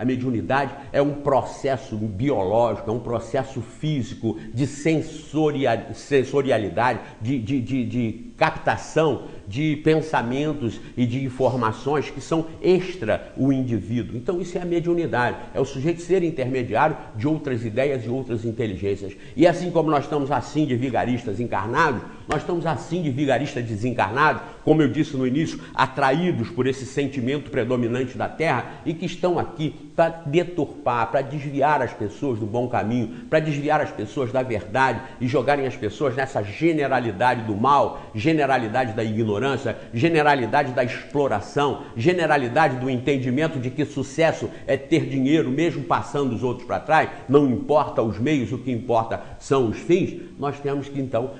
A mediunidade é um processo biológico, é um processo físico de sensorialidade, de captação de pensamentos e de informações que são extra o indivíduo. Então isso é a mediunidade, é o sujeito ser intermediário de outras ideias e outras inteligências. E assim como nós estamos assim de vigaristas encarnados, nós estamos assim de vigaristas desencarnados, como eu disse no início, atraídos por esse sentimento predominante da Terra e que estão aqui para deturpar, para desviar as pessoas do bom caminho, para desviar as pessoas da verdade e jogarem as pessoas nessa generalidade do mal, generalidade da ignorância, generalidade da exploração, generalidade do entendimento de que sucesso é ter dinheiro, mesmo passando os outros para trás, não importa os meios, o que importa são os fins. Nós temos que então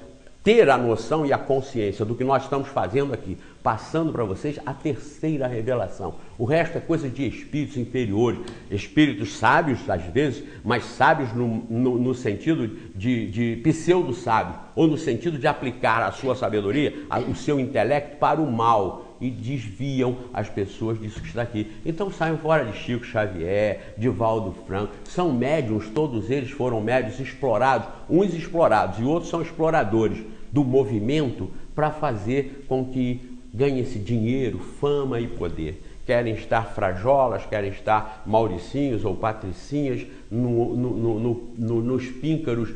ter a noção e a consciência do que nós estamos fazendo aqui, passando para vocês a terceira revelação. O resto é coisa de espíritos inferiores, espíritos sábios às vezes, mas sábios no sentido de pseudo-sábios, ou no sentido de aplicar a sua sabedoria, o seu intelecto para o mal, e desviam as pessoas disso que está aqui. Então saiam fora de Chico Xavier, de Valdo Franco, são médiuns, todos eles foram médiuns explorados, uns explorados e outros são exploradores do movimento para fazer com que ganhe esse dinheiro, fama e poder. Querem estar frajolas, querem estar mauricinhos ou patricinhas nos píncaros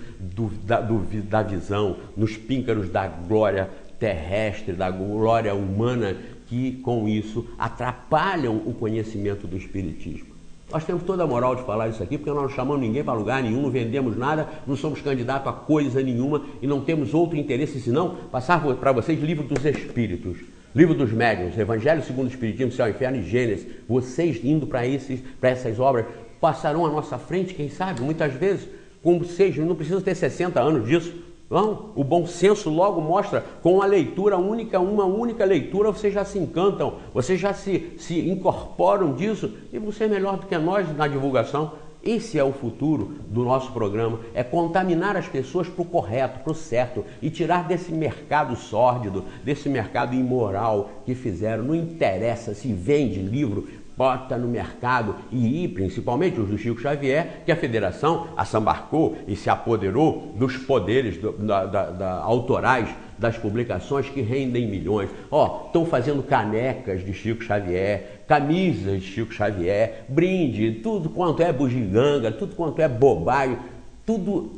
da visão, nos píncaros da glória terrestre, da glória humana, que com isso atrapalham o conhecimento do Espiritismo. Nós temos toda a moral de falar isso aqui, porque nós não chamamos ninguém para lugar nenhum, não vendemos nada, não somos candidatos a coisa nenhuma e não temos outro interesse senão passar para vocês livro dos Espíritos, livro dos Médiuns, Evangelho segundo o Espiritismo, Céu, Inferno e Gênesis. Vocês indo para essas obras passarão à nossa frente, quem sabe, muitas vezes, como vocês não precisam ter 60 anos disso. Não, o bom senso logo mostra, com a leitura única, uma única leitura, vocês já se encantam, vocês já se incorporam disso e você é melhor do que nós na divulgação. Esse é o futuro do nosso programa, é contaminar as pessoas para o correto, para o certo e tirar desse mercado sórdido, desse mercado imoral que fizeram. Não interessa se vende livro, bota no mercado e principalmente os do Chico Xavier, que a federação assambarcou e se apoderou dos poderes autorais das publicações que rendem milhões. Estão fazendo canecas de Chico Xavier, camisas de Chico Xavier, brinde, tudo quanto é bugiganga, tudo quanto é bobagem, tudo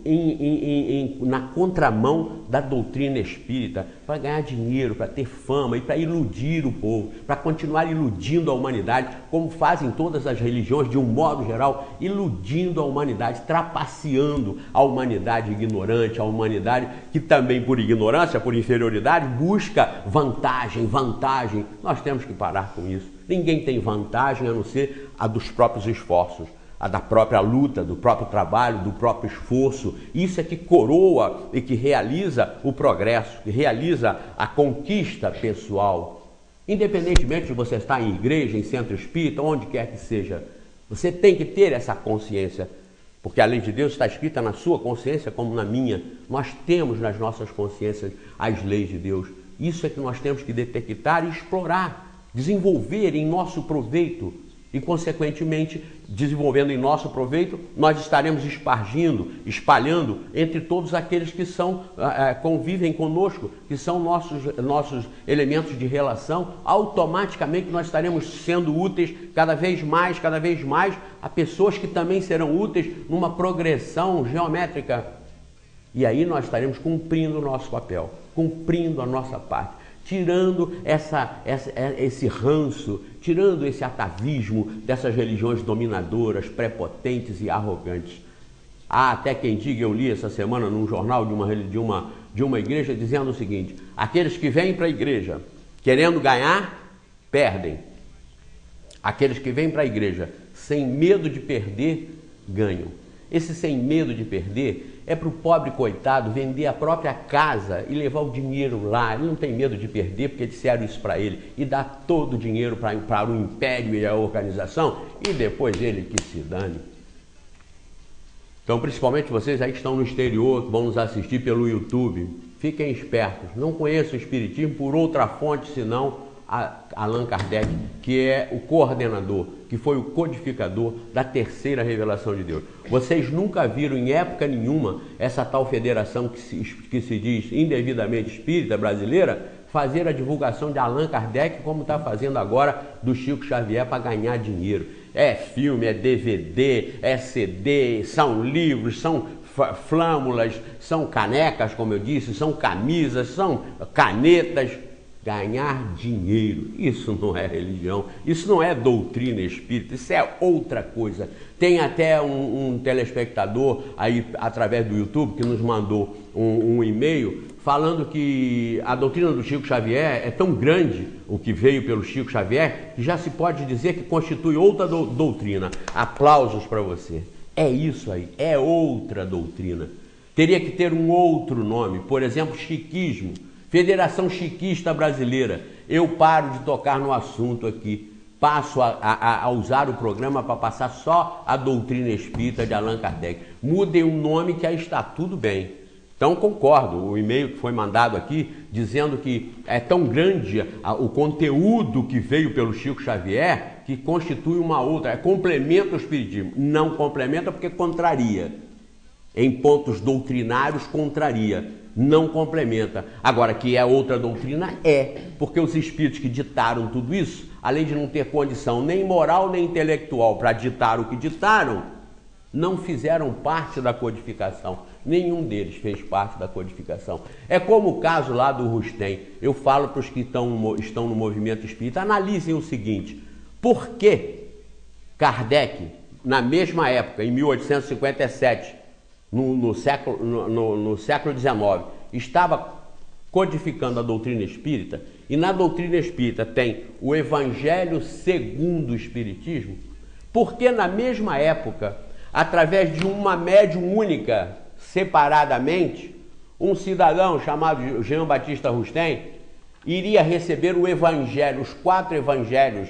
na contramão da doutrina espírita, para ganhar dinheiro, para ter fama e para iludir o povo, para continuar iludindo a humanidade, como fazem todas as religiões de um modo geral, iludindo a humanidade, trapaceando a humanidade ignorante, a humanidade que também por ignorância, por inferioridade, busca vantagem. Nós temos que parar com isso. Ninguém tem vantagem a não ser a dos próprios esforços, a da própria luta, do próprio trabalho, do próprio esforço. Isso é que coroa e que realiza o progresso, que realiza a conquista pessoal. Independentemente de você estar em igreja, em centro espírita, onde quer que seja, você tem que ter essa consciência, porque a lei de Deus está escrita na sua consciência como na minha. Nós temos nas nossas consciências as leis de Deus. Isso é que nós temos que detectar e explorar, desenvolver em nosso proveito. E, consequentemente, desenvolvendo em nosso proveito, nós estaremos espalhando entre todos aqueles que convivem conosco, que são nossos elementos de relação. Automaticamente nós estaremos sendo úteis cada vez mais a pessoas que também serão úteis numa progressão geométrica. E aí nós estaremos cumprindo o nosso papel, cumprindo a nossa parte, tirando esse ranço, tirando esse atavismo dessas religiões dominadoras, prepotentes e arrogantes. Há até quem diga, eu li essa semana num jornal de uma igreja dizendo o seguinte: aqueles que vêm para a igreja querendo ganhar, perdem. Aqueles que vêm para a igreja sem medo de perder, ganham. Esse sem medo de perder é para o pobre coitado vender a própria casa e levar o dinheiro lá. Ele não tem medo de perder porque disseram isso para ele, e dá todo o dinheiro para o império e a organização e depois ele que se dane. Então, principalmente vocês aí que estão no exterior, que vão nos assistir pelo YouTube, fiquem espertos. Não conheçam o Espiritismo por outra fonte senão Allan Kardec, que é o coordenador, que foi o codificador da terceira revelação de Deus. Vocês nunca viram em época nenhuma essa tal federação que se diz indevidamente espírita brasileira fazer a divulgação de Allan Kardec como está fazendo agora do Chico Xavier para ganhar dinheiro. É filme, é DVD, é CD, são livros, são flâmulas, são canecas, como eu disse, são camisas, são canetas. Ganhar dinheiro, isso não é religião, isso não é doutrina espírita, isso é outra coisa. Tem até um telespectador aí através do YouTube que nos mandou um e-mail falando que a doutrina do Chico Xavier é tão grande, o que veio pelo Chico Xavier, que já se pode dizer que constitui outra doutrina. Aplausos para você. É isso aí, é outra doutrina. Teria que ter um outro nome, por exemplo, chiquismo. Federação Chiquista Brasileira. Eu paro de tocar no assunto aqui. Passo a usar o programa para passar só a doutrina espírita de Allan Kardec. Mudem o nome que aí está tudo bem. Então concordo, o e-mail que foi mandado aqui dizendo que é tão grande o conteúdo que veio pelo Chico Xavier que constitui uma outra, complementa o espiritismo. Não complementa porque contraria. Em pontos doutrinários contraria. Não complementa. Agora, que é outra doutrina, porque os espíritos que ditaram tudo isso, além de não ter condição nem moral nem intelectual para ditar o que ditaram, não fizeram parte da codificação. Nenhum deles fez parte da codificação. É como o caso lá do Rustem. Eu falo para os que estão no movimento espírita, analisem o seguinte: por que Kardec, na mesma época, em 1857, no século XIX, estava codificando a doutrina espírita, e na doutrina espírita tem o Evangelho segundo o Espiritismo? Porque na mesma época, através de uma médium única, separadamente, um cidadão chamado Jean Batista Rustem iria receber o Evangelho, os 4 Evangelhos,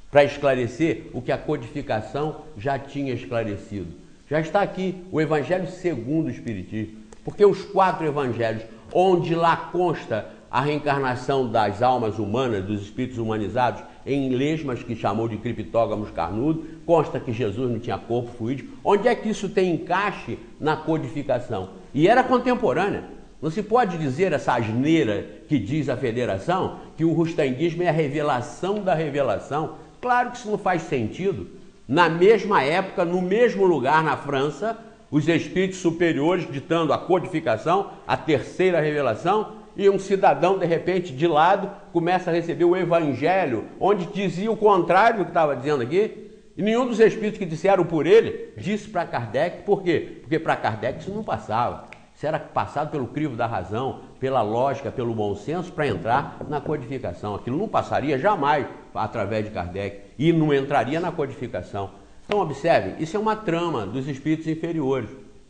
para esclarecer o que a codificação já tinha esclarecido. Já está aqui o Evangelho segundo o Espiritismo, porque os 4 Evangelhos, onde lá consta a reencarnação das almas humanas, dos espíritos humanizados, em lesmas que chamou de criptógamos carnudos, consta que Jesus não tinha corpo fluídico. Onde é que isso tem encaixe na codificação? E era contemporânea. Não se pode dizer essa asneira que diz a Federação, que o rustenguismo é a revelação da revelação. Claro que isso não faz sentido. Na mesma época, no mesmo lugar, na França, os espíritos superiores ditando a codificação, a terceira revelação, e um cidadão, de repente, de lado, começa a receber o Evangelho, onde dizia o contrário do que estava dizendo aqui, e nenhum dos espíritos que disseram por ele disse para Kardec. Por quê? Porque para Kardec isso não passava. Isso era passado pelo crivo da razão, pela lógica, pelo bom senso, para entrar na codificação. Aquilo não passaria jamais através de Kardec e não entraria na codificação. Então, observem, isso é uma trama dos espíritos inferiores.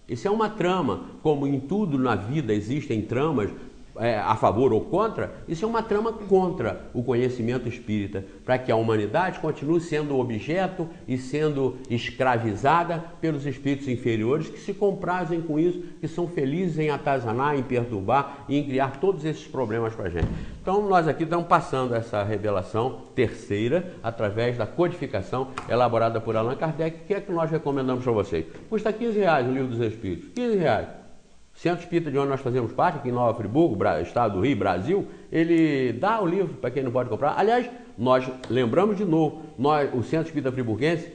Isso é uma trama, como em tudo na vida existem tramas a favor ou contra, isso é uma trama contra o conhecimento espírita, para que a humanidade continue sendo objeto e sendo escravizada pelos espíritos inferiores que se comprazem com isso, que são felizes em atazanar, em perturbar e em criar todos esses problemas para a gente. Então nós aqui estamos passando essa revelação terceira através da codificação elaborada por Allan Kardec, que é que nós recomendamos para vocês. Custa R$15 o Livro dos Espíritos, R$15. Centro Espírita de onde nós fazemos parte, aqui em Nova Friburgo, Estado do Rio, Brasil, ele dá o livro para quem não pode comprar. Aliás, nós lembramos de novo, o Centro Espírita Friburguense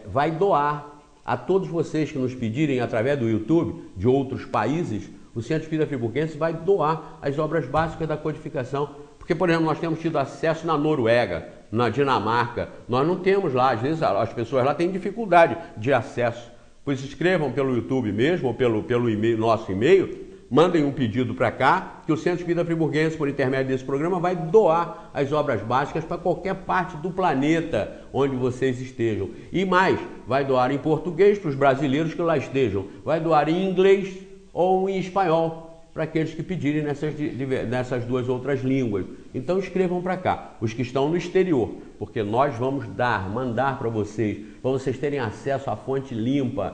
vai doar a todos vocês que nos pedirem através do YouTube de outros países, o Centro Espírita Friburguense vai doar as obras básicas da codificação. Porque, por exemplo, nós temos tido acesso na Noruega, na Dinamarca, nós não temos lá, às vezes as pessoas lá têm dificuldade de acesso. Pois escrevam pelo YouTube mesmo, ou pelo nosso e-mail, mandem um pedido para cá, que o Centro Espírita Friburguense, por intermédio desse programa, vai doar as obras básicas para qualquer parte do planeta onde vocês estejam. E mais, vai doar em português para os brasileiros que lá estejam, vai doar em inglês ou em espanhol, para aqueles que pedirem nessas 2 outras línguas. Então escrevam para cá, os que estão no exterior, porque nós vamos mandar para vocês terem acesso à fonte limpa.